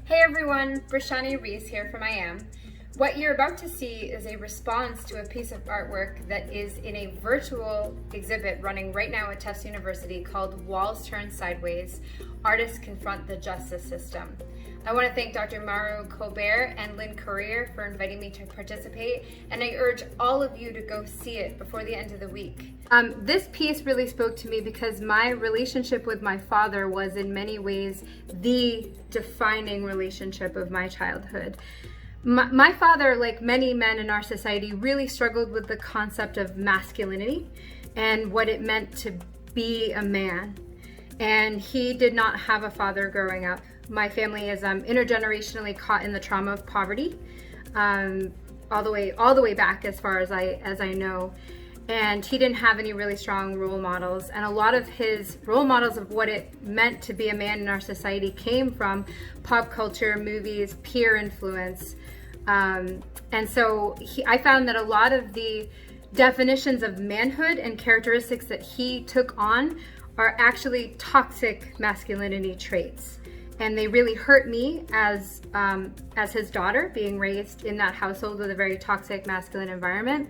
Hey everyone, Brishani Reese here from I Am. What you're about to see is a response to a piece of artwork that is in a virtual exhibit running right now at Tufts University called Walls Turn Sideways, Artists Confront the Justice System. I want to thank Dr. Mauro Colbert and Lynn Courier for inviting me to participate, and I urge all of you to go see it before the end of the week. This piece really spoke to me because my relationship with my father was in many ways the defining relationship of my childhood. My father, like many men in our society, really struggled with the concept of masculinity and what it meant to be a man. And he did not have a father growing up. My family is intergenerationally caught in the trauma of poverty, all the way back as far as I know. And he didn't have any really strong role models. And a lot of his role models of what it meant to be a man in our society came from pop culture, movies, peer influence. And so I found that a lot of the definitions of manhood and characteristics that he took on are actually toxic masculinity traits. And they really hurt me as his daughter, being raised in that household with a very toxic masculine environment.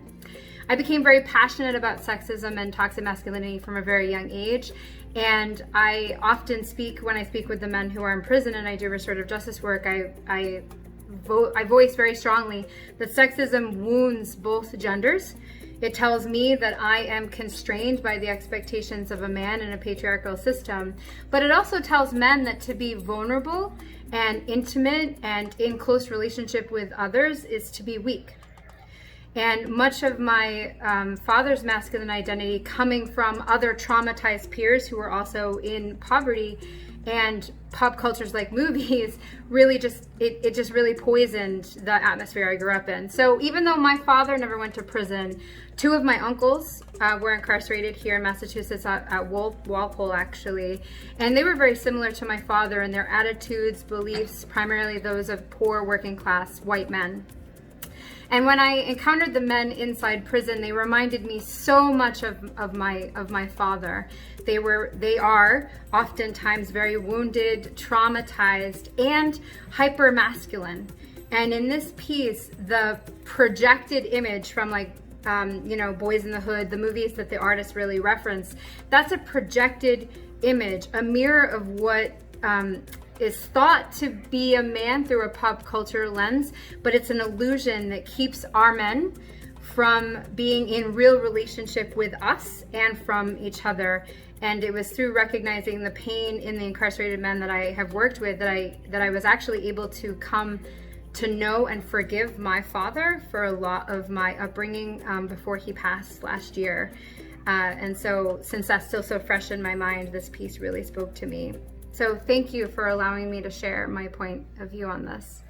I became very passionate about sexism and toxic masculinity from a very young age. And I often speak, when I speak with the men who are in prison and I do restorative justice work, I voice very strongly that sexism wounds both genders. It tells me that I am constrained by the expectations of a man in a patriarchal system, but it also tells men that to be vulnerable and intimate and in close relationship with others is to be weak. And much of my father's masculine identity coming from other traumatized peers who were also in poverty and pop cultures like movies really just really poisoned the atmosphere I grew up in. So even though my father never went to prison, two of my uncles were incarcerated here in Massachusetts at Walpole actually, and they were very similar to my father in their attitudes, beliefs, primarily those of poor working class white men. And when I encountered the men inside prison, they reminded me so much of my father. They are oftentimes very wounded, traumatized, and hyper masculine. And in this piece, the projected image from Boys in the Hood, the movies that the artist really referenced, that's a projected image, a mirror of what is thought to be a man through a pop culture lens, but it's an illusion that keeps our men from being in real relationship with us and from each other. And it was through recognizing the pain in the incarcerated men that I have worked with that I was actually able to come to know and forgive my father for a lot of my upbringing before he passed last year. And so since that's still so fresh in my mind, this piece really spoke to me. So thank you for allowing me to share my point of view on this.